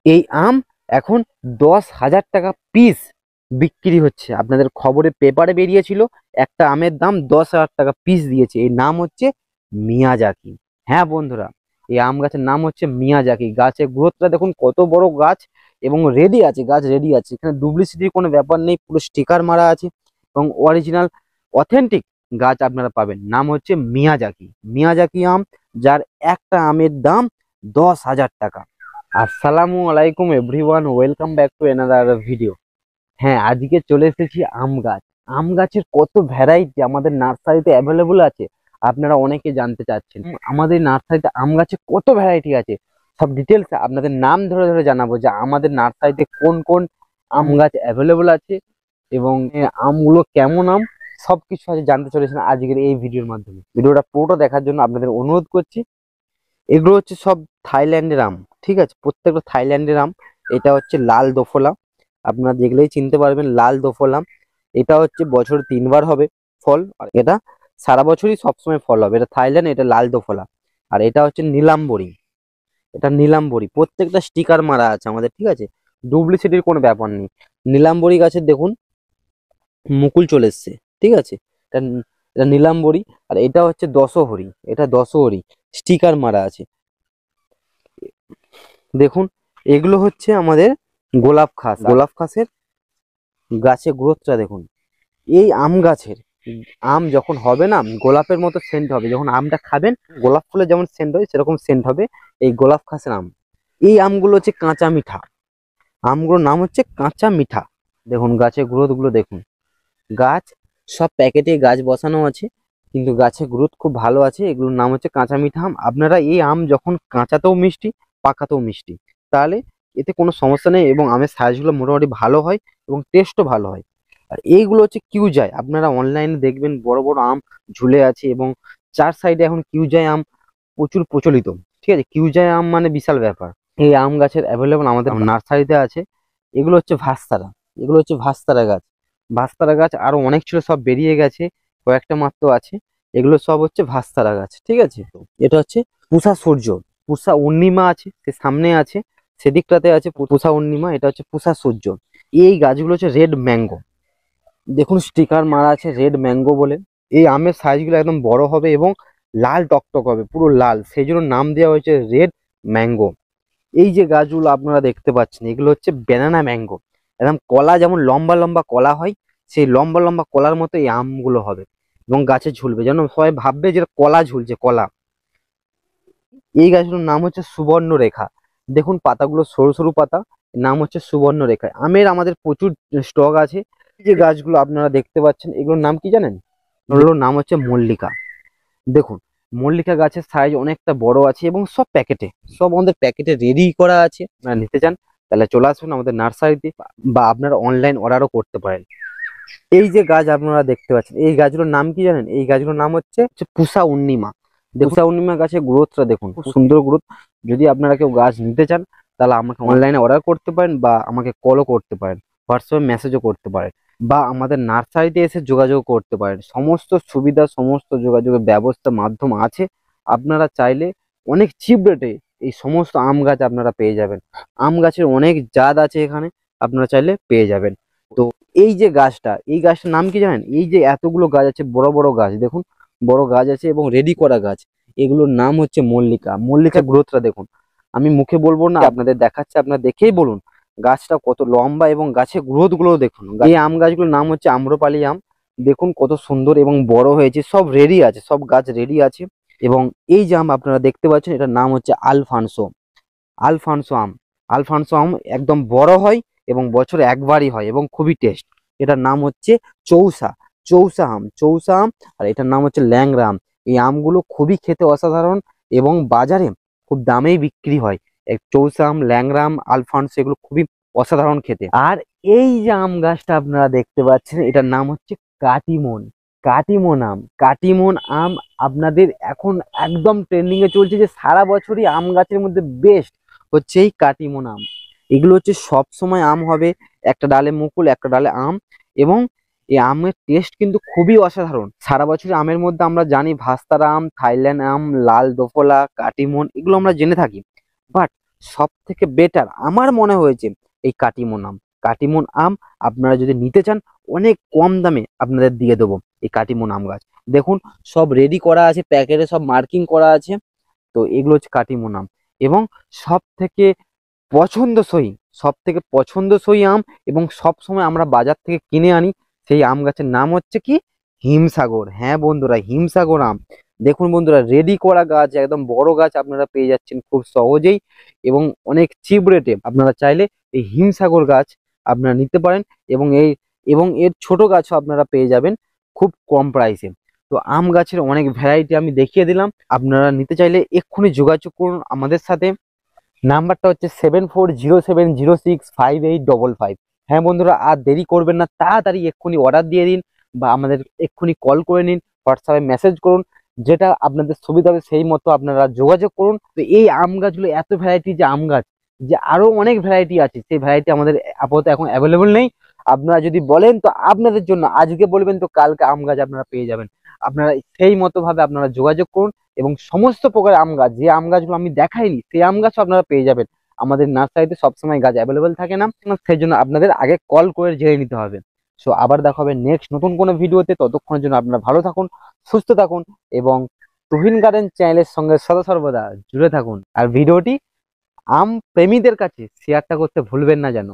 এই আম এখন 10,000 টাকা পিস বিক্রি হচ্ছে। আপনাদের খবরে পেপারে বেরিয়েছিল, একটা আমের দাম 10,000 টাকা পিস দিয়েছে। এর নাম হচ্ছে মিয়াজাকি। হ্যাঁ বন্ধুরা, এই আম গাছের নাম হচ্ছে মিয়াজাকি। গাছের গ্রোথটা দেখুন কত বড় গাছ, এবং রেডি আছে, গাছ রেডি আছে। এখানে ডুপ্লিসিটির কোনো ব্যাপার নেই, পুরো স্টিকার মারা আছে এবং অরিজিনাল অথেন্টিক গাছ আপনারা পাবেন। নাম হচ্ছে মিয়াজাকি। মিয়াজাকি আম, যার একটা আমের দাম 10,000 টাকা। আসসালামু আলাইকুম everyone, welcome back to another video. হ্যাঁ, আজকে চলে এসেছি আম গাছ। আম গাছের কত ভ্যারাইটি আমাদের নার্সারিতে অ্যাভেলেবল আছে, আপনারা অনেকে জানতে চাচ্ছেন। আমাদের নার্সারিতে আম গাছে কত ভ্যারাইটি আছে, সব ডিটেলস আপনাদের নাম ধরে ধরে জানাবো, যে আমাদের নার্সারিতে কোন কোন আম গাছ অ্যাভেলেবল আছে এবং আমগুলো কেমন আম, সবকিছু আছে জানতে চলেছেন আজকের এই ভিডিওর মাধ্যমে। ভিডিওটা পুরোটা দেখার জন্য আপনাদের অনুরোধ করছি। এগুলো হচ্ছে সব থাইল্যান্ডের আম, ঠিক আছে, প্রত্যেকটা থাইল্যান্ডের আম। এটা হচ্ছে লাল দোফলা, আপনারা দেখলেই চিনতে পারবেন, লাল দোফলা। এটা হচ্ছে বছরে 3বার হবে ফল, আর এটা সারা বছরই সবসময় ফল হবে। এটা থাইল্যান্ড, এটা লাল দোফলা। আর এটা হচ্ছে নীলাম্বরী, এটা নীলাম্বরী। প্রত্যেকটা স্টিকার মারা আছে আমাদের, ঠিক আছে, ডুপ্লিসিটির কোনো ব্যাপার নেই। নীলাম্বরী গাছের দেখুন মুকুল চলে এসছে, ঠিক আছে। এটা এটা নীলাম্বরী। আর এটা হচ্ছে দশহরি, এটা দশহরি, স্টিকার মারা আছে। দেখুন, এগুলো হচ্ছে আমাদের গোলাপ খাস। গোলাপ খাসের গাছের গ্রোথটা দেখুন। এই আম গাছের আম যখন হবে না, গোলাপের মতো সেন্ট হবে। যখন আমটা খাবেন, গোলাপ ফুলের যেমন সেন্ট হয় সেরকম সেন্ট হবে এই গোলাপ খাসের আম। এই আমগুলো হচ্ছে কাঁচা মিঠা, আমগুলোর নাম হচ্ছে কাঁচা মিঠা। দেখুন গাছের গ্রোথ গুলো দেখুন। গাছ সব প্যাকেটে গাছ বসানো আছে, কিন্তু গাছের গ্রোথ খুব ভালো আছে। এগুলোর নাম হচ্ছে কাঁচা মিঠা আম। আপনারা এই আম যখন কাঁচাতেও মিষ্টি, পাকাতেও মিষ্টি, তাহলে এতে কোনো সমস্যা নেই, এবং আমের সাইজগুলো মোটামুটি ভালো হয় এবং টেস্টও ভালো হয়। আর এইগুলো হচ্ছে কিউজাই, আপনারা অনলাইনে দেখবেন বড় বড় আম ঝুলে আছে, এবং চার সাইডে এখন কিউজাই আম প্রচুর প্রচলিত, ঠিক আছে। কিউজাই আম মানে বিশাল ব্যাপার। এই আম গাছের অ্যাভেলেবল আমাদের নার্সারিতে আছে। এগুলো হচ্ছে ভাস্তারা, এগুলো হচ্ছে ভাস্তারা গাছ। ভাস্তারা গাছ আরো অনেক ছিল, সব বেরিয়ে গেছে, কয়েকটা মাত্র আছে। এগুলো সব হচ্ছে ভাস্তারা গাছ, ঠিক আছে। তো এটা হচ্ছে পুষা সূর্য, পুষা পূর্ণিমা আছে, সে সামনে আছে, সেদিকটাতে আছে পুষা পূর্ণিমা। এটা হচ্ছে পুষা সূর্য। এই গাছগুলো হচ্ছে রেড ম্যাঙ্গো, দেখুন স্টিকার মারা আছে রেড ম্যাঙ্গো বলে। এই আমের সাইজগুলো একদম বড় হবে এবং লাল টকটক হবে, পুরো লাল, সেই জন্য নাম দেওয়া হয়েছে রেড ম্যাঙ্গো। এই যে গাছগুলো আপনারা দেখতে পাচ্ছেন, এগুলো হচ্ছে ব্যানানা ম্যাঙ্গো। একদম কলা যেমন লম্বা লম্বা কলা হয়, সেই লম্বা লম্বা কলার মতো এই আমগুলো হবে এবং গাছে ঝুলবে, যেন সবাই ভাববে যে কলা ঝুলছে, কলা। এই গাছগুলোর নাম হচ্ছে সুবর্ণ রেখা। দেখুন পাতাগুলো সরু সরু পাতা, নাম হচ্ছে সুবর্ণ রেখা। আমের আমাদের প্রচুর স্টক আছে। এই যে গাছগুলো আপনারা দেখতে পাচ্ছেন, এগুলোর নাম কি জানেন? এগুলোর নাম হচ্ছে মল্লিকা। দেখুন, মল্লিকা গাছের সাইজ অনেকটা বড় আছে এবং সব প্যাকেটে, সব আমাদের প্যাকেটে রেডি করা আছে। আপনারা নিতে চান তাহলে চলে আসুন আমাদের নার্সারিতে, বা আপনারা অনলাইন অর্ডারও করতে পারেন। এই যে গাছ আপনারা দেখতে পাচ্ছেন, এই গাছগুলোর নাম কি জানেন? এই গাছগুলোর নাম হচ্ছে পুষা পূর্ণিমা। পুষা পূর্ণিমা গাছের গ্রোথটা দেখুন, খুব সুন্দর গ্রোথ। যদি আপনারা কেউ গাছ নিতে চান, তাহলে আমাকে অনলাইনে অর্ডার করতে পারেন, বা আমাকে কলও করতে পারেন, হোয়াটসঅ্যাপে মেসেজও করতে পারেন, বা আমাদের নার্সারিতে এসে যোগাযোগ করতে পারেন। সমস্ত সুবিধা, সমস্ত যোগাযোগের ব্যবস্থা মাধ্যম আছে। আপনারা চাইলে অনেক চিপ রেটে এই সমস্ত আম গাছ আপনারা পেয়ে যাবেন। আম গাছের অনেক জাত আছে এখানে, আপনারা চাইলে পেয়ে যাবেন। তো এই যে গাছটা, এই গাছটার নাম কি জানেন? এই যে এতগুলো গাছ আছে, বড় বড় গাছ দেখুন, বড় গাছ আছে এবং রেডি করা গাছ, এগুলোর নাম হচ্ছে মল্লিকা। মল্লিকা গ্রোথটা দেখুন, আমি মুখে বলবো না, আপনাদের দেখাচ্ছে, আপনারা দেখেই বলুন গাছটা কত লম্বা, এবং গাছের গ্রোথ গুলো দেখুন। এই আম গাছগুলোর নাম হচ্ছে আম্রপালি আম। দেখুন কত সুন্দর এবং বড় হয়েছে, সব রেডি আছে, সব গাছ রেডি আছে। এবং এই যে আম আপনারা দেখতে পাচ্ছেন, এটার নাম হচ্ছে আলফানসো। আলফানসো আম, আলফানসো আম একদম বড় হয় এবং বছরে একবারই হয় এবং খুবই টেস্ট। এটার নাম হচ্ছে চৌসা, চৌসা আম, চৌসা আম। আর এটার নাম হচ্ছে ল্যাংড়া আম। এই আমগুলো খুবই খেতে অসাধারণ এবং বাজারে খুব দামেই বিক্রি হয়। এই চৌসা আম, ল্যাংড়া আম, আলফানসো এগুলো খুবই অসাধারণ খেতে। আর এই যে আম গাছটা আপনারা দেখতে পাচ্ছেন, এটার নাম হচ্ছে কাটিমন। কাটিমন আম, কাটিমন আম আপনাদের এখন একদম ট্রেন্ডিং এ চলছে, যে সারা বছরই আম গাছের মধ্যে বেস্ট হচ্ছে এই কাটিমন আম। এগুলো হচ্ছে সব সময় আম হবে, একটা ডালে মুকুল, একটা ডালে আম। এবং এই আমের টেস্ট কিন্তু খুবই অসাধারণ। সারা বছরই আমের মধ্যে আমরা জানি ভাস্তারা আম, থাইল্যান্ড আম, লাল দোফলা, কাটিমন, এগুলো আমরা জেনে থাকি। বাট সব থেকে বেটার আমার মনে হয়েছে এই কাটিমন আম। কাটিমন আম আপনারা যদি নিতে চান অনেক কম দামে আপনাদের দিয়ে দেবো এই কাটিমন আম গাছ। দেখুন সব রেডি করা আছে, প্যাকেটে সব মার্কিং করা আছে। তো এগুলো হচ্ছে কাটিমন আম এবং সব থেকে পছন্দসই, সব থেকে পছন্দসই আম এবং সব সময় আমরা বাজার থেকে কিনে আনি সেই আম গাছের নাম হচ্ছে কি হিমসাগর। হ্যাঁ বন্ধুরা, হিমসাগর আম। দেখুন বন্ধুরা, রেডি করা গাছ, একদম বড় গাছ আপনারা পেয়ে যাচ্ছেন খুব সহজেই এবং অনেক চিপ রেটে। আপনারা চাইলে এই হিমসাগর গাছ আপনারা নিতে পারেন এবং এর ছোট গাছও আপনারা পেয়ে যাবেন খুব কম প্রাইসে। তো আম গাছের অনেক ভ্যারাইটি আমি দেখিয়ে দিলাম। আপনারা নিতে চাইলে এক্ষুনি যোগাযোগ করুন আমাদের সাথে। নাম্বারটা হচ্ছে 7407065855। হ্যাঁ বন্ধুরা, আর দেরি করবেন না, তাড়াতাড়ি এক্ষুনি অর্ডার দিয়ে দিন বা আমাদের এক্ষুনি কল করে নিন, হোয়াটসঅ্যাপে মেসেজ করুন, যেটা আপনাদের সুবিধা হবে সেই মতো আপনারা যোগাযোগ করুন। তো এই আম গাছগুলো এত ভ্যারাইটি যে আম গাছ, যে আরো অনেক ভ্যারাইটি আছে, সেই ভ্যারাইটি আমাদের আপাতত এখন অ্যাভেলেবল নেই। আপনারা যদি বলেন তো আপনাদের জন্য আজকে বলবেন তো কালকে আম গাছ আপনারা পেয়ে যাবেন। আপনারা সেই মতো ভাবে আপনারা যোগাযোগ করুন এবং সমস্ত প্রকার আম গাছ, যে আম গাছগুলো আমি দেখাইনি সেই আম গাছও আপনারা পেয়ে যাবেন। আমাদের নার্সারিতে সবসময় গাছ অ্যাভেলেবেল থাকে না, সেই জন্য আপনাদের আগে কল করে জেনে নিতে হবে। সো আবার দেখা হবে নেক্সট নতুন কোনো ভিডিওতে। ততক্ষণের জন্য আপনারা ভালো থাকুন, সুস্থ থাকুন এবং তুহিন গার্ডেন চ্যানেলের সঙ্গে সদা সর্বদা জুড়ে থাকুন। আর ভিডিওটি আম প্রেমীদের কাছে শেয়ারটা করতে ভুলবেন না যেন।